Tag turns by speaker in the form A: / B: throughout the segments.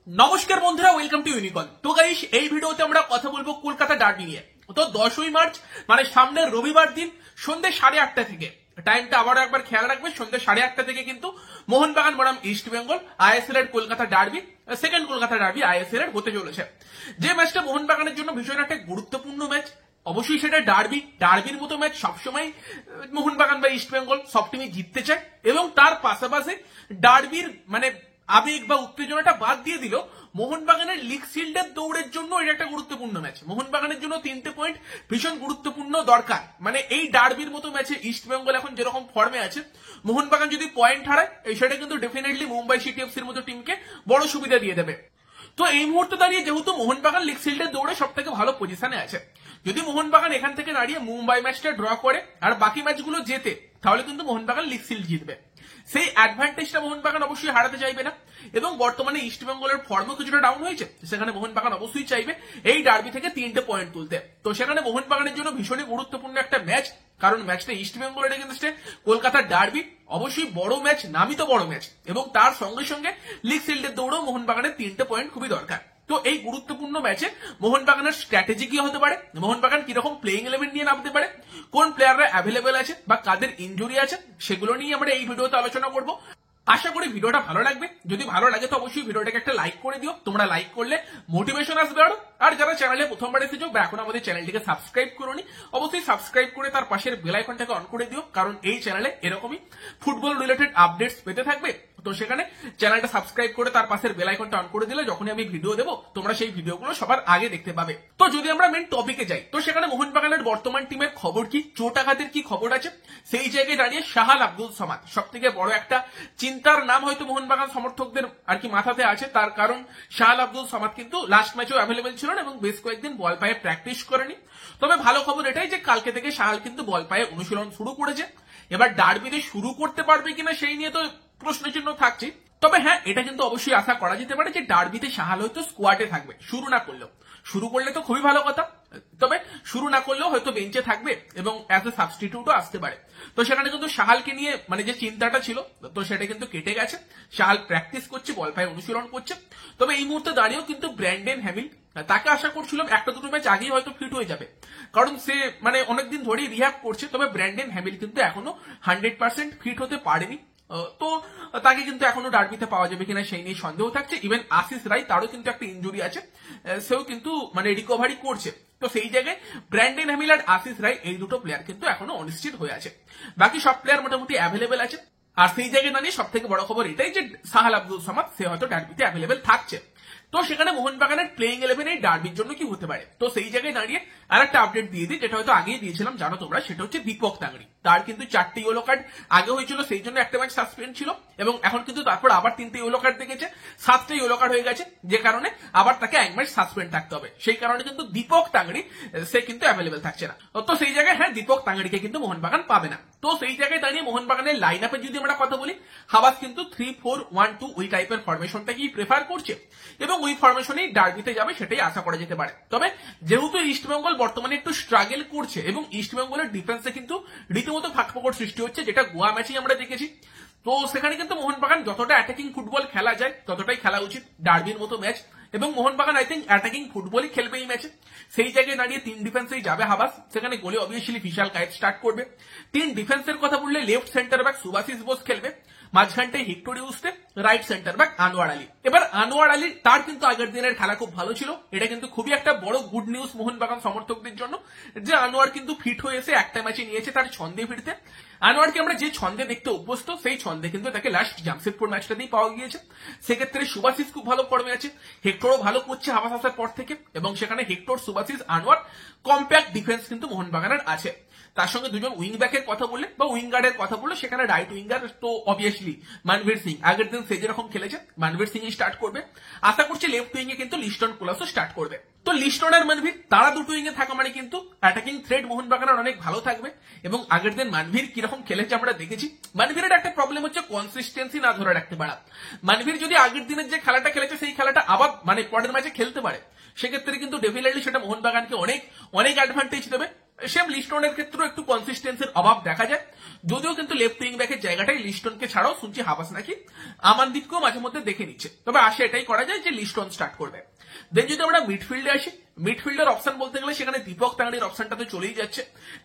A: নমস্কার বন্ধুরা, welcome to ইউনিকন। তো গাইস, এই ভিডিওতে আমরা কথা বলবো কলকাতা ডার্বি নিয়ে। তো 10ই মার্চ মানে সামনের রবিবার দিন সন্ধ্যে 8:30 থেকে, টাইমটা আবারও একবার খেয়াল রাখবে, সন্ধ্যে 8:30 থেকে কিন্তু মোহনবাগান বনাম ইস্ট বেঙ্গল আইএসএল এর Kolkata derby, second Kolkata derby ISL এর হতে চলেছে। যে ম্যাচটা মোহনবাগানের জন্য ভীষণ একটা গুরুত্বপূর্ণ ম্যাচ। অবশ্যই সেটা ডার্বির মতো ম্যাচ সবসময় মোহনবাগান বা ইস্ট বেঙ্গল সব টিমই জিততে চায়, এবং তার পাশাপাশি ডার্বির মানে আবেগ বা উত্তেজনাটা বাদ দিয়ে দিল, মোহনবাগানের লিগ শিল্ডের দৌড়ের জন্য এটা একটা গুরুত্বপূর্ণ ম্যাচ। মোহনবাগানের জন্য 3টে পয়েন্ট ভীষণ গুরুত্বপূর্ণ দরকার। মানে এই ডার্বির মতো ম্যাচে ইস্ট বেঙ্গল এখন যেরকম ফর্মে আছে, মোহনবাগান যদি পয়েন্ট হারায় সেটা কিন্তু ডেফিনেটলি মুম্বাই সিটি এফসির মতো টিমকে বড় সুবিধা দিয়ে দেবে। তো এই মুহূর্তে দাঁড়িয়ে যেহেতু মোহনবাগান লিগ শিল্ডের দৌড়ে সব থেকে ভালো পজিশনে আছে, যদি মোহনবাগান এখান থেকে দাঁড়িয়ে মুম্বাই ম্যাচটা ড্র করে আর বাকি ম্যাচগুলো জেতে, তাহলে কিন্তু মোহনবাগান লিগ শিল্ড জিতবে। সেই অ্যাডভান্টেজটা মোহনবাগান অবশ্যই হারাতে চাইবে না, এবং বর্তমানে ইস্ট বেঙ্গলের ফর্মও কিছুটা ডাউন হয়েছে, সেখানে মোহনবাগান অবশ্যই চাইবে এই ডার্বি থেকে 3টে পয়েন্ট তুলতে। তো সেখানে মোহনবাগানের জন্য ভীষণই গুরুত্বপূর্ণ একটা ম্যাচ, কারণ ম্যাচটা ইস্ট বেঙ্গলের এগেইনস্টে কলকাতার ডার্বি, অবশ্যই বড় ম্যাচ, নামিত বড় ম্যাচ, এবং তার সঙ্গে সঙ্গে লিগ শিল্ডের দৌড়েও মোহনবাগানের 3টে পয়েন্ট খুবই দরকার। তো এই গুরুত্বপূর্ণ ম্যাচে মোহনবাগানের স্ট্র্যাটেজি কি হতে পারে, মোহনবাগান কিরকম প্লেইং 11 নিয়ে নামতে পারে, কোন প্লেয়াররা অ্যাভেলেবেল আছে বা কাদের ইনজুরি আছে, সেগুলো নিয়ে আমরা এই ভিডিওতে আলোচনা করব। আশা করি ভিডিওটা ভালো লাগবে। যদি ভালো লাগে তো অবশ্যই ভিডিওটাকে একটা লাইক করে দিও। তোমরা লাইক করলে মোটিভেশন আসবে আরো। আর যারা চ্যানেলে প্রথমবার এসেছো বা এখন আমাদের চ্যানেলটিকে সাবস্ক্রাইব করোনি, অবশ্যই সাবস্ক্রাইব করে তার পাশের বেল আইকনটাকে অন করে দিও, কারণ এই চ্যানেলে এরকমই ফুটবল রিলেটেড আপডেটস পেতে থাকবে। তো সেখানে চ্যানেলটা সাবস্ক্রাইব করে তার পাশের বেল আইকনটা অন করে দিলে যখনই আমি ভিডিও দেবো, তোমরা সেই ভিডিওগুলো সবার আগে দেখতে পাবে। তো যদি আমরা মেন টপিকে যাই, তো সেখানে মোহনবাগানের বর্তমান টিমের খবর কি, চোট আঘাতের কি খবর আছে, সেই জায়গায় দাঁড়িয়ে শাহাল আব্দুল সামাদ সব থেকে বড় একটা চিন্তার নাম হয়তো মোহনবাগান সমর্থকদের আর কি মাথাতে আছে। তার কারণ শাহাল আব্দুল সামাদ কিন্তু লাস্ট ম্যাচেও অ্যাভেলেবেল ছিল না এবং বেশ কয়েকদিন বল পায়ে প্র্যাকটিস করেনি। তবে ভালো খবর এটাই যে কালকে থেকে শাহাল কিন্তু বল পায়ে অনুশীলন শুরু করেছে। এবার ডার্বিতে শুরু করতে পারবে কিনা সেই নিয়ে তো প্রশ্নচিহ্ন থাকছে। তবে হ্যাঁ, এটা কিন্তু অবশ্যই আশা করা যেতে পারে যে ডার্বিতে শাহাল হয়তো স্কোয়াডে থাকবে, শুরু না করলেও। শুরু করলে তো খুবই ভালো কথা, তবে শুরু না করলেও হয়তো বেঞ্চে থাকবে এবং অ্যাজ এ সাবস্টিটিউটও আসতে পারে। তো সেখানে কিন্তু শাহালকে নিয়ে মানে যে চিন্তাটা ছিল, তো সেটা কিন্তু কেটে গেছে। শাহাল প্র্যাকটিস করছে, বল পায়ে অনুশীলন করছে। তবে এই মুহূর্তে দাঁড়িয়েও কিন্তু ব্র্যান্ডেন হ্যামিল, তাকে আশা করছিলাম একটা দুটো ম্যাচ আগেই হয়তো ফিট হয়ে যাবে, কারণ সে মানে অনেকদিন ধরেই রিহ্যাব করছে। তবে ব্র্যান্ডেন হ্যামিল কিন্তু এখনো 100% ফিট হতে পারেনি। তো তাকে কিন্তু এখনো ডার্বিতে পাওয়া যাবে কিনা সেই নিয়ে সন্দেহ থাকছে। ইভেন আশিস রায়, তারও কিন্তু একটা ইনজুরি আছে, সেও কিন্তু মানে রিকভারি করছে। তো সেই জায়গায় ব্র্যান্ডেন হ্যামিল আর আশিস রায়, এই দুটো প্লেয়ার কিন্তু এখনো অনিশ্চিত হয়ে আছে। বাকি সব প্লেয়ার মোটামুটি অ্যাভেলেবেল আছে। আর সেই জায়গায় দাঁড়িয়ে সব থেকে বড় খবর এটাই যে শাহাল আব্দুল সামাদ সে হয়তো ডার্বিতে অ্যাভেলেবেল থাকছে। তো সেখানে মোহনবাগানের প্লেইং 11 এই ডার্বির জন্য কি হতে পারে, তো সেই জায়গায় দাঁড়িয়ে আর একটা আপডেট দিয়ে দিই, যেটা হয়তো আগেই দিয়েছিলাম জানো তোমরা, সেটা হচ্ছে দীপক তাংড়ি। তার কিন্তু 4টে ইয়েলো কার্ড আগে হয়েছিল, সেই জন্য একটা ম্যাচ সাসপেন্ড ছিল, এবং এখন কিন্তু তারপর আবার 3টে ইয়েলো কার্ড দেখেছে, 7টে ইয়েলো কার্ড হয়ে গেছে, যে কারণে আবার তাকে এক ম্যাচ সাসপেন্ড থাকতে হবে। সেই কারণে কিন্তু দীপক তাংড়ি সে কিন্তু অ্যাভেলেবেল থাকছে না। তো সেই জায়গায় হ্যাঁ, দীপক তাংড়িকে কিন্তু মোহনবাগান পাবে না। তো সেই জায়গায় দাঁড়িয়ে মোহনবাগানের লাইন আপে যদি আমরা কথা বলি, হাবাস কিন্তু 3-4-1-2 ওই টাইপের ফরমেশনটাকেই প্রেফার করছে, এবং ওই ফরমেশনেই ডার্বিতে যাবে সেটাই আশা করা যেতে পারে। তবে যেহেতু ইস্ট বেঙ্গল বর্তমানে একটু স্ট্রাগল করছে, এবং ইস্ট বেঙ্গলের ডিফেন্সে কিন্তু রীতিমতো ফাঁকফোকর সৃষ্টি হচ্ছে, যেটা গোয়া ম্যাচেই আমরা দেখেছি। তো সেখানে কিন্তু মোহনবাগান যতটা অ্যাটাকিং ফুটবল খেলা যায় ততটাই খেলা উচিত ডার্বির মতো ম্যাচ, এবং মোহনবাগান আই থিঙ্ক অ্যাটাকিং ফুটবলই খেলবে এই ম্যাচে। সেই জায়গায় দাঁড়িয়ে 3 ডিফেন্সেই যাবে হাবাস, সেখানে গোলে অবভিয়াসলি বিশাল কায়েত স্টার্ট করবে। 3 ডিফেন্সের কথা বললে left centre back Subhasish Bose খেলবে, মাঝখানটায় হেক্টর ইউসুফে, right centre back Anwar Ali. এবার আনোয়ার আলী, তার কিন্তু আগের দিনের খেলা খুব ভালো ছিল, এটা কিন্তু খুবই একটা বড় গুড নিউজ মোহনবাগান সমর্থকদের জন্য, যে আনোয়ার কিন্তু ফিট হয়ে এসে একটা ম্যাচে নিয়েছে তার ছন্দে ফিরতে। আনোয়ারকে আমরা যে ছন্দে দেখতে অভ্যস্ত, সেই ছন্দে কিন্তু তাকে লাস্ট জামশেদপুর ম্যাচটাতেই পাওয়া গিয়েছে। সেক্ষেত্রে সুভাশিস খুব ভালো ফর্মে আছে, হেক্টরও ভালো করছে হাবাস আসার পর থেকে, এবং সেখানে Hector, Subhasish, Anwar compact defence কিন্তু মোহনবাগানের আছে। তার সঙ্গে দুজন উইং ব্যাকের কথা বললে বা উইং গার্ডের কথা বললে, সেখানে রাইট উইঙ্গার তো অবভিয়াসলি মানভীর সিং, আগের দিন সে যেরকম খেলেছে মানভীর সিং স্টার্ট করবে। আশা করছি লেফট উইং এ কিন্তু লিস্টন কোলাসও স্টার্ট করবে। তো লিস্টন আর মানভীর, তারা দুটো উইং এ থাকা মানে কিন্তু অ্যাটাকিং থ্রেড মোহনবাগানের অনেক ভালো থাকবে। এবং আগের দিন মানভীর কিরকম খেলেছে আমরা দেখেছি। মানভীরের একটা প্রবলেম হচ্ছে কনসিস্টেন্সি না ধরে রাখতে পারা। মানভীর যদি আগের দিনের যে খেলাটা খেলেছে সেই খেলাটা আবার মানে পরের ম্যাচে খেলতে পারে, সেক্ষেত্রে কিন্তু ডেফিনেটলি সেটা মোহনবাগানকে অনেক অনেক অ্যাডভান্টেজ দেবে। সেম লিস্টনের ক্ষেত্রেও একটু কনসিস্টেন্সির অভাব দেখা যায়। যদিও কিন্তু লেফট উইং ব্যাকের জায়গাটাই লিস্টনকে ছাড়াও শুনছি হাবাস নাকি আমানদীপকেও মাঝে মধ্যে দেখে নিচ্ছে, তবে আশা এটাই করা যায় যে লিস্টন স্টার্ট করবে। দেন যদি আমরা মিডফিল্ডে আসি, মিডফিল্ডের অপশন বলতে গেলে সেখানে দীপক তাংড়ির অপশনটা তো চলেই যাচ্ছে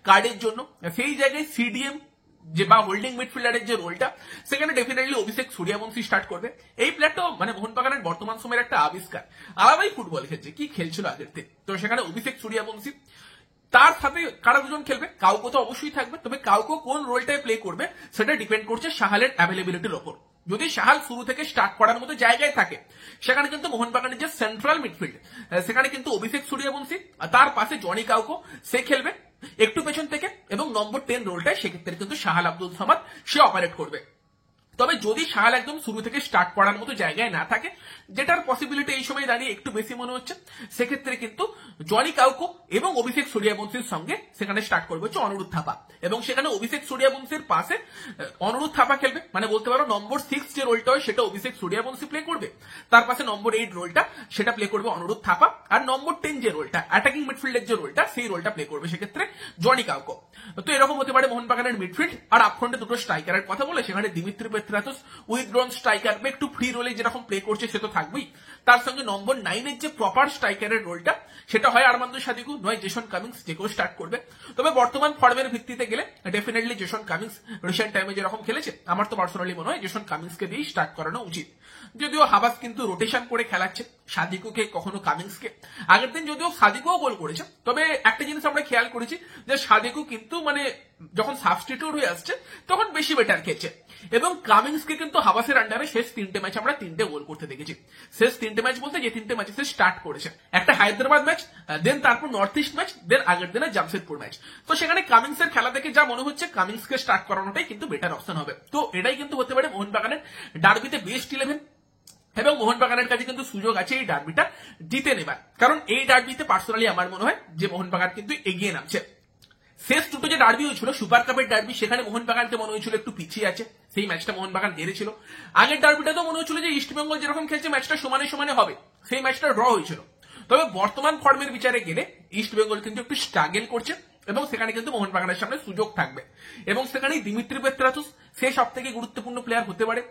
A: কার্ডের জন্য। সেই জায়গায় সিডিএম যে বা হোল্ডিং মিডফিল্ডারের যে রোলটা, সেখানে ডেফিনেটলি অভিষেক সূর্যবংশী স্টার্ট করবে। এই প্লেয়ারটাও মানে মোহনবাগানের বর্তমান সময়ের একটা আবিষ্কার, আলাদাই ফুটবল খেলছে, কি খেলছিল আগের থেকে। তো সেখানে অভিষেক সূর্যবংশী, তার সাথে কারা দুজন খেলবে, কাউকে তো অবশ্যই থাকবে, তবে কাউকে কোন রোলটায় প্লে করবে সেটা ডিপেন্ড করছে সাহালের অ্যাভেলেবিলিটির ওপর। যদি সাহাল শুরু থেকে স্টার্ট করার মতো জায়গায় থাকে, সেখানে কিন্তু মোহনবাগানের যে সেন্ট্রাল মিডফিল্ড, সেখানে কিন্তু অভিষেক সূর্যবংশী তার পাশে জনি কাউকো সে খেলবে একটু পেছন থেকে, এবং নম্বর 10 রোলটায় সেক্ষেত্রে কিন্তু সাহাল আব্দুল সামাদ সে অপারেট করবে। তবে যদি সাহাল একদম শুরু থেকে স্টার্ট করার মতো জায়গায় না থাকে, যেটার পসিবিলিটি এই সময় দাঁড়িয়ে একটু বেশি মনে হচ্ছে, সেক্ষেত্রে কিন্তু জনি কাউকো এবং অভিষেক সূর্যবংশীর সঙ্গে সেখানে স্টার্ট করবে হচ্ছে অনুরোধ থাপা, এবং সেখানে অভিষেক সূর্যবংশীর পাশে অনুরোধ থাপা খেলবে। মানে বলতে পারো নম্বর 6 যে রোলটা হয় সেটা অভিষেক সূর্যবংশী প্লে করবে, তার পাশে নম্বর 8 রোলটা সেটা প্লে করবে অনুরোধ থাপা, আর নম্বর 10 যে রোলটা অ্যাটাকিং মিডফিল্ডের যে রোলটা, সেই রোলটা প্লে করবে সেক্ষেত্রে জনি কাউকো। তো এরকম হতে পারে মোহনবাগানের মিডফিল্ড। আর আপফ্রন্টে দুটো স্ট্রাইকারের কথা বলে সেখানে দিমিত্রি পেত্রাতুস উইথড্রন স্ট্রাইকার বা একটু ফ্রি রোলে যেরকম প্লে করছে সে তো থাকবেই, তার সঙ্গে নম্বর 9 এর যে প্রপার স্ট্রাইকারের রোলটা সেটা হয় আরমান্দো সাদিকু নয় জেসন কামিংস, যে কেউ স্টার্ট করবে। তবে বর্তমান ফর্মের ভিত্তিতে গেলে ডেফিনেটলি জেসন কামিংস রিসেন্ট টাইমে যেরকম খেলেছে, আমার তো পার্সোনালি মনে হয় জেসন কামিংসকে দিয়েই স্টার্ট করানো উচিত। যদিও হাবাস কিন্তু রোটেশন করে খেলাচ্ছে সাদিকুকে কখনো কামিংসকে, আগের দিন যদিও সাদিকুও গোল করেছে, তবে একটা জিনিস আমরা খেয়াল করেছি যে সাদিকু কিন্তু মানে যখন সাবস্টিটিউট হয়ে আসছে তখন বেশি বেটার খেলছে, এবং কামিংসকে কিন্তু হাবাসের আন্ডারে শেষ 3টে ম্যাচ আমরা 3টে গোল করতে দেখেছি। শেষ 3টে ম্যাচ বলতে যে 3টে ম্যাচে সে স্টার্ট করেছে, একটা হায়দ্রাবাদ ম্যাচ, দেন তারপর নর্থ ইস্ট ম্যাচ, দেন আগের দিনে জামশেদপুর ম্যাচ। তো সেখানে কামিংসের খেলা দেখে যা মনে হচ্ছে কামিংসকে স্টার্ট করানোটাই কিন্তু বেটার অপশন হবে। তো এটাই কিন্তু হতে পারে মোহনবাগানের ডার্বিতে বেস্ট 11, এবং মোহনবাগানের কাছে কিন্তু সুযোগ আছে এই ডার্বিটা জিতে নেবার, কারণ এই ডার্বিতে পার্সোনালি আমার মনে হয় যে মোহনবাগান কিন্তু এগিয়ে নামছে। শেষ দুটো যে ডার্বি হয়েছিল সুপার কাপের ডার্বি, সেখানে মোহনবাগানকে মনে হয়েছিল একটু পিছিয়ে আছে, সেই ম্যাচটা মোহনবাগান হেরেছিল। আগের ডার্বিটা তো মনে হচ্ছিল যে ইস্টবেঙ্গল যেরকম খেলছে ম্যাচটা সমানে সমানে হবে, সেই ম্যাচটা ড্র হয়েছিল। তবে বর্তমান ফর্মের বিচারে গেলে ইস্টবেঙ্গল কিন্তু একটু স্ট্রাগল করছে, এবং সেখানে কিন্তু মোহনবাগানের সামনে সুযোগ থাকবে, এবং সেখানে দিমিত্রি পেত্রাতুস সে সব থেকে গুরুত্বপূর্ণ প্লেয়ার হতে পারে।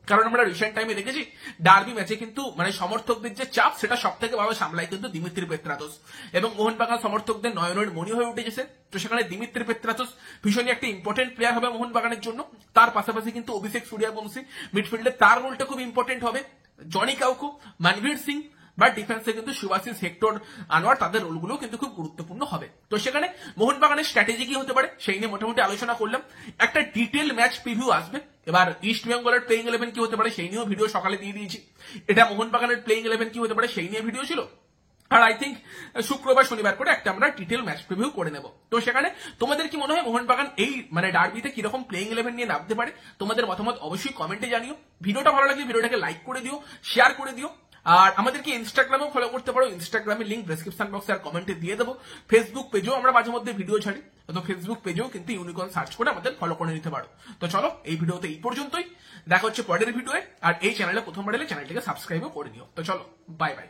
A: কারণ আমরা রিসেন্ট টাইমে দেখেছি ডার্বি ম্যাচে কিন্তু মানে সমর্থকদের যে চাপ সেটা সব থেকে ভালো সামলায় কিন্তু দিমিত্রি পেত্রাতুস, এবং মোহনবাগান সমর্থকদের নয়নের মণি হয়ে উঠেছে। তো সেখানে দিমিত্রি পেত্রাতুস ভীষণই একটা ইম্পর্টেন্ট প্লেয়ার হবে মোহনবাগানের জন্য। তার পাশাপাশি কিন্তু অভিষেক সূর্যবংশী মিডফিল্ডে তার রোলটা খুব ইম্পর্টেন্ট হবে, জনি কাউকো, মনবীর সিং, বা ডিফেন্সে কিন্তু সুভাশিস, হেক্টর, আনোয়ার, তাদের রোলগুলো কিন্তু খুব গুরুত্বপূর্ণ হবে। তো সেখানে মোহনবাগানের স্ট্র্যাটেজি কি হতে পারে সেই নিয়ে মোটামুটি আলোচনা করলাম। একটা ডিটেল ম্যাচ প্রিভিউ আসবে, এবার ইস্ট বেঙ্গলের প্লেইং 11 কি হতে পারে সেই নিয়েও ভিডিও সকালে দিয়ে দিয়েছি, এটা মোহনবাগানের প্লেইং 11 কি হতে পারে সেই নিয়ে ভিডিও ছিল, আর আই থিঙ্ক শুক্রবার শনিবার করে একটা আমরা ডিটেল ম্যাচ প্রিভিউ করে নেব। তো সেখানে তোমাদের কি মনে হয় মোহনবাগান এই মানে ডার্বিতে কিরকম প্লেইং 11 নিয়ে নামতে পারে, তোমাদের মতামত অবশ্যই কমেন্টে জানিও। ভিডিওটা ভালো লাগলে ভিডিওটাকে লাইক করে দিও, শেয়ার করে দিও, আর আমাদেরকে ইনস্টাগ্রামেও ফলো করতে পারো, ইনস্টাগ্রামের লিঙ্ক ডেসক্রিপশন বক্সে আর কমেন্টে দিয়ে দেবো। ফেসবুক পেজেও আমরা মাঝে মধ্যে ভিডিও ছাড়ি, তো ফেসবুক পেজেও কিন্তু ইউনিকর্ন সার্চ করে আমাদের ফলো করে নিতে পারো। তো চলো এই ভিডিওতে এই পর্যন্তই, দেখা হচ্ছে পরের ভিডিওয়ে, আর এই চ্যানেলে প্রথমবার এলে চ্যানেলটিকে সাবস্ক্রাইবও করে নিও। তো চলো বাই বাই।